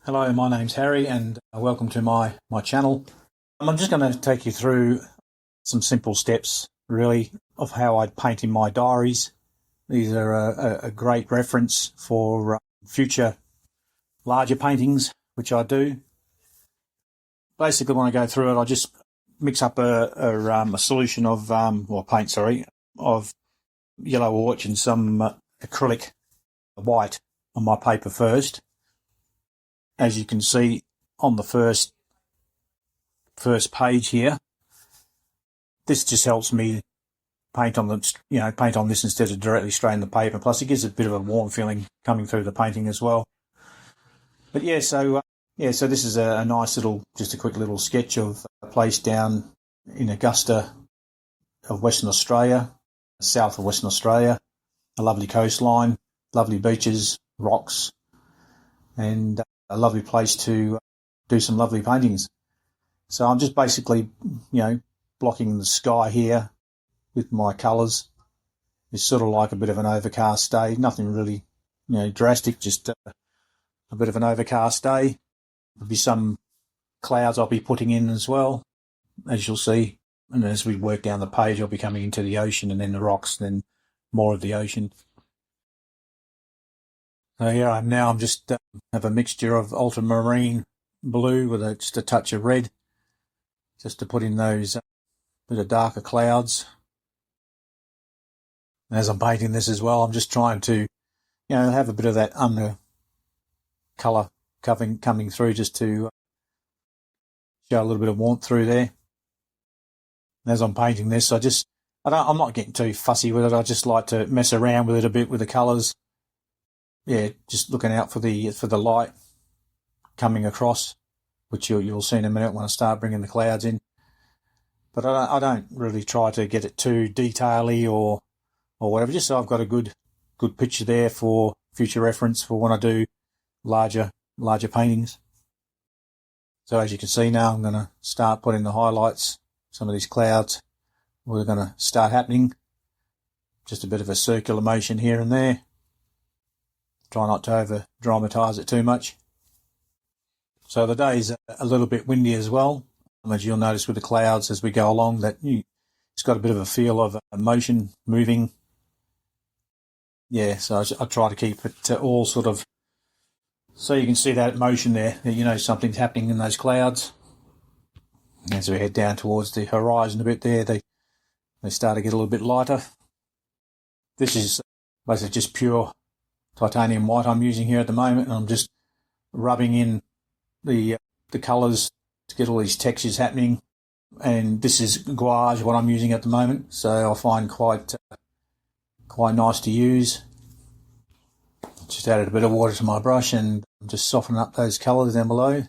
Hello, my name's Harry and welcome to my channel. I'm just going to take you through some simple steps really of how I paint in my diaries. These are a great reference for future larger paintings, which I do. Basically when I go through it, I just mix up a solution of, of yellow orch and some acrylic white on my paper first. As you can see on the first page here, this just helps me paint on this instead of directly straight in the paper. Plus, it gives a bit of a warm feeling coming through the painting as well. But yeah, so this is a nice little, just a quick little sketch of a place down in Augusta of Western Australia, south of Western Australia. A lovely coastline, lovely beaches, rocks, and a lovely place to do some lovely paintings. So I'm just basically, blocking the sky here with my colours. It's sort of like a bit of an overcast day. Nothing really, drastic, just a bit of an overcast day. There'll be some clouds I'll be putting in as well, as you'll see. And as we work down the page, I'll be coming into the ocean and then the rocks, then more of the ocean. So here I am now. I'm just have a mixture of ultramarine blue with just a touch of red, just to put in those bit of darker clouds. And as I'm painting this as well, I'm just trying to, have a bit of that under colour coming through, just to show a little bit of warmth through there. And as I'm painting this, I'm not getting too fussy with it. I just like to mess around with it a bit with the colours. Yeah, just looking out for the light coming across, which you'll see in a minute when I start bringing the clouds in. But I don't really try to get it too detail-y or whatever, just so I've got a good picture there for future reference for when I do larger paintings. So as you can see now, I'm going to start putting the highlights. Some of these clouds are going to start happening. Just a bit of a circular motion here and there. Try not to over dramatise it too much. So the day's a little bit windy as well, as you'll notice with the clouds as we go along, that it's got a bit of a feel of motion moving. Yeah, so I try to keep it all sort of, so you can see that motion there, that something's happening in those clouds. As we head down towards the horizon a bit there, they start to get a little bit lighter. This is basically just pure titanium white I'm using here at the moment, and I'm just rubbing in the colours to get all these textures happening. And this is gouache, what I'm using at the moment, so I find quite nice to use. Just added a bit of water to my brush and I'm just softening up those colours down below.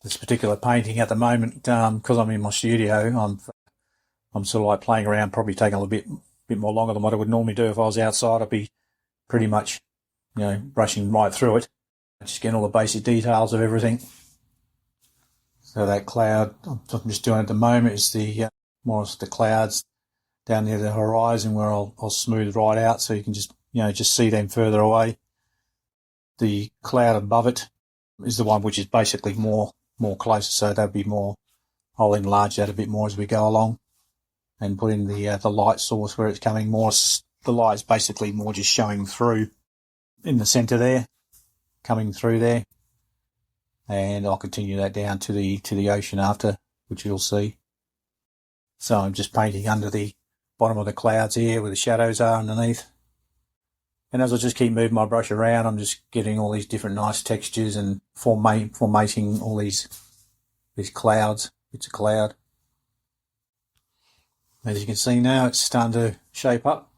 This particular painting at the moment, because I'm in my studio, I'm sort of like playing around, probably taking a little bit more longer than what I would normally do if I was outside. I'd be pretty much, brushing right through it, just getting all the basic details of everything. So that cloud I'm just doing at the moment is the more of the clouds down near the horizon, where I'll smooth right out so you can just see them further away. The cloud above it is the one which is basically more closer, so that'll be more. I'll enlarge that a bit more as we go along, and put in the light source where it's coming more. The light's basically more just showing through in the centre there, coming through there, and I'll continue that down to the ocean after, which you'll see. So I'm just painting under the bottom of the clouds here where the shadows are underneath. And as I just keep moving my brush around, I'm just getting all these different nice textures and formating all these clouds. It's a cloud. As you can see now, it's starting to shape up.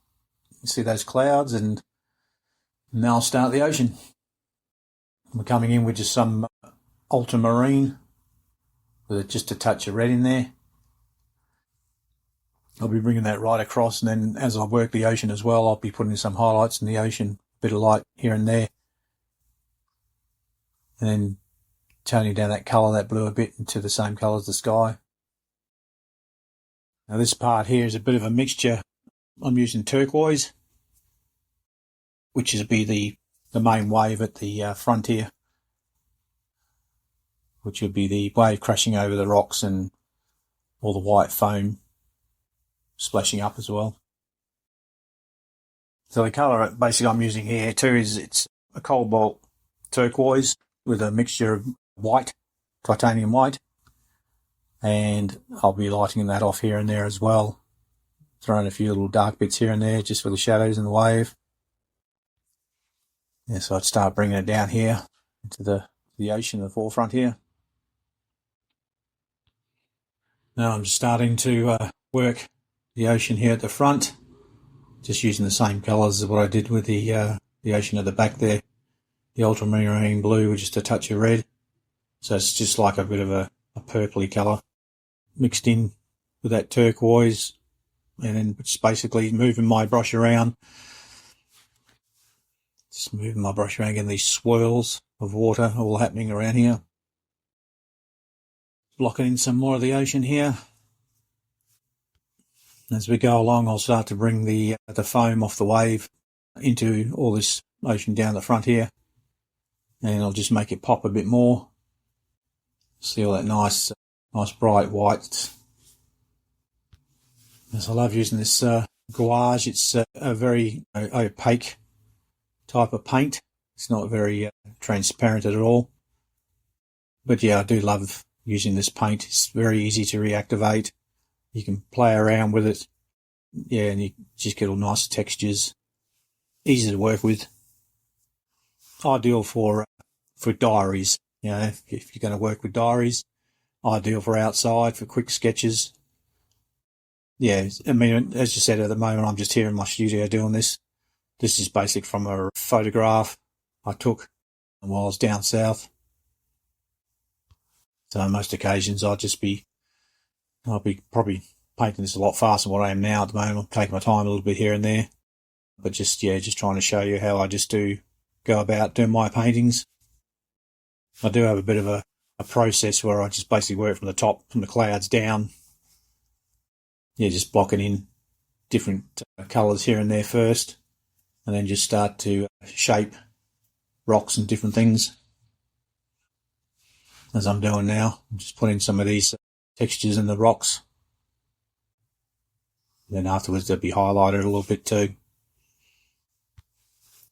You see those clouds, and now I'll start the ocean. We're coming in with just some ultramarine with just a touch of red in there. I'll be bringing that right across, and then as I work the ocean as well, I'll be putting some highlights in the ocean, a bit of light here and there, and then toning down that colour, that blue, a bit into the same colour as the sky. Now this part here is a bit of a mixture. I'm using turquoise, which is the main wave at the front here, which would be the wave crashing over the rocks and all the white foam splashing up as well. So the colour basically I'm using here too is it's a cobalt turquoise with a mixture of white, titanium white, and I'll be lighting that off here and there as well, throwing a few little dark bits here and there just for the shadows in the wave. Yeah, so I'd start bringing it down here into the ocean in the forefront here. Now I'm just starting to work the ocean here at the front, just using the same colours as what I did with the ocean at the back there. The ultramarine blue with just a touch of red. So it's just like a bit of a purpley colour mixed in with that turquoise, and then just basically moving my brush around. Just moving my brush around, getting these swirls of water all happening around here. Blocking in some more of the ocean here. As we go along, I'll start to bring the foam off the wave into all this ocean down the front here, and I'll just make it pop a bit more. See all that nice bright white. As I love using this gouache, it's a very opaque type of paint. It's not very transparent at all. But yeah, I do love using this paint. It's very easy to reactivate. You can play around with it. Yeah, and you just get all nice textures. Easy to work with. Ideal for diaries. You know, if you're going to work with diaries. Ideal for outside, for quick sketches. Yeah, I mean, as you said, at the moment I'm just here in my studio doing this. This is basic from a photograph I took while I was down south. So on most occasions I'll be probably painting this a lot faster than what I am now at the moment. I'm taking my time a little bit here and there. But just trying to show you how I just go about doing my paintings. I do have a bit of a process where I just basically work from the top, from the clouds down. Yeah, just blocking in different colours here and there first, and then just start to shape rocks and different things. As I'm doing now, I'm just putting some of these textures in the rocks. Then afterwards they'll be highlighted a little bit too.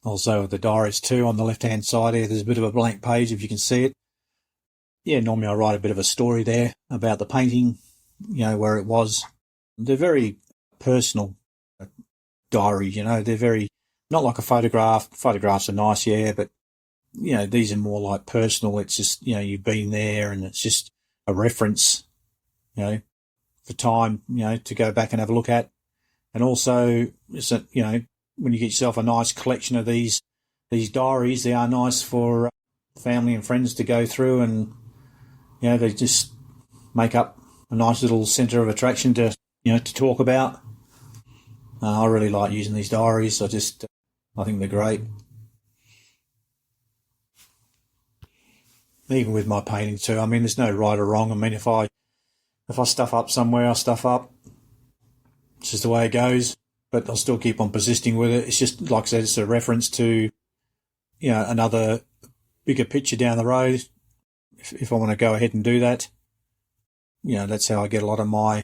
Also with the diaries too, on the left hand side here, there's a bit of a blank page if you can see it. Yeah, normally I write a bit of a story there about the painting, where it was. They're very personal diaries, they're very, not like a photograph. Photographs are nice, yeah, but, these are more like personal. It's just, you've been there and it's just a reference, for time, to go back and have a look at. And also, it's when you get yourself a nice collection of these diaries, they are nice for family and friends to go through, and they just make up a nice little centre of attraction to talk about. I really like using these diaries. I think they're great. Even with my painting too. I mean, there's no right or wrong. I mean, if I stuff up somewhere, I stuff up. It's just the way it goes. But I'll still keep on persisting with it. It's just, like I said, it's a reference to, another bigger picture down the road. If I want to go ahead and do that, that's how I get a lot of my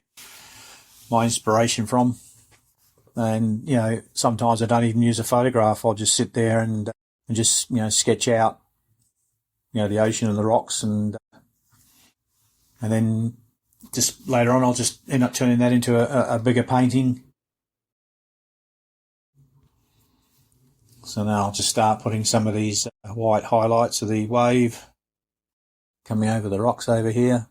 inspiration from. And, sometimes I don't even use a photograph. I'll just sit there and just, sketch out, the ocean and the rocks, and then just later on I'll just end up turning that into a bigger painting. So now I'll just start putting some of these white highlights of the wave coming over the rocks over here.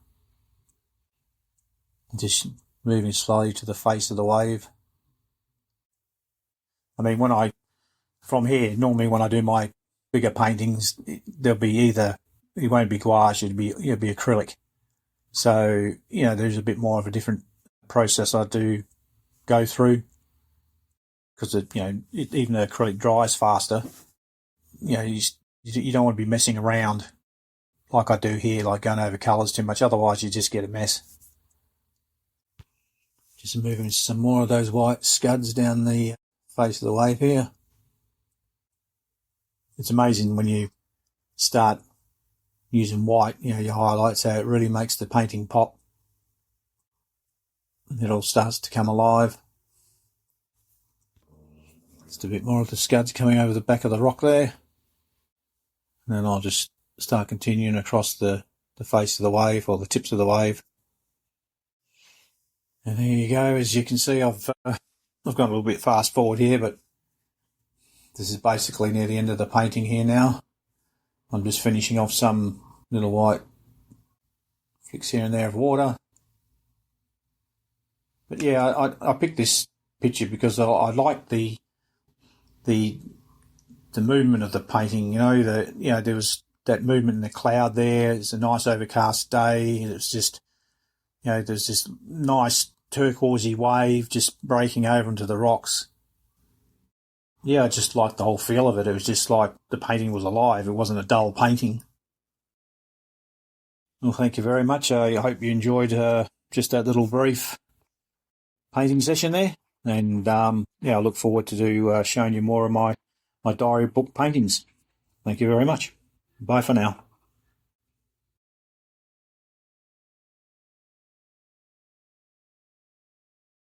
Just moving slowly to the face of the wave. I mean, from here, normally when I do my bigger paintings, there'll be it won't be gouache, it'll be acrylic. So, there's a bit more of a different process I do go through. Because even the acrylic dries faster, you don't want to be messing around like I do here, like going over colours too much. Otherwise, you just get a mess. Just moving some more of those white scuds down the face of the wave here. it's amazing when you start using white, your highlights, how it really makes the painting pop. It all starts to come alive. Just a bit more of the scuds coming over the back of the rock there. And then I'll just start continuing across the face of the wave, or the tips of the wave. And there you go. As you can see, I've gone a little bit fast forward here, but this is basically near the end of the painting here now. I'm just finishing off some little white flicks here and there of water. But yeah, I picked this picture because I like the movement of the painting. There was that movement in the cloud there. It's a nice overcast day. It's just, there's this nice turquoisey wave just breaking over into the rocks. Yeah, I just liked the whole feel of it. It was just like the painting was alive. It wasn't a dull painting. Well, thank you very much. I hope you enjoyed just that little brief painting session there. And I look forward to showing you more of my diary book paintings. Thank you very much. Bye for now.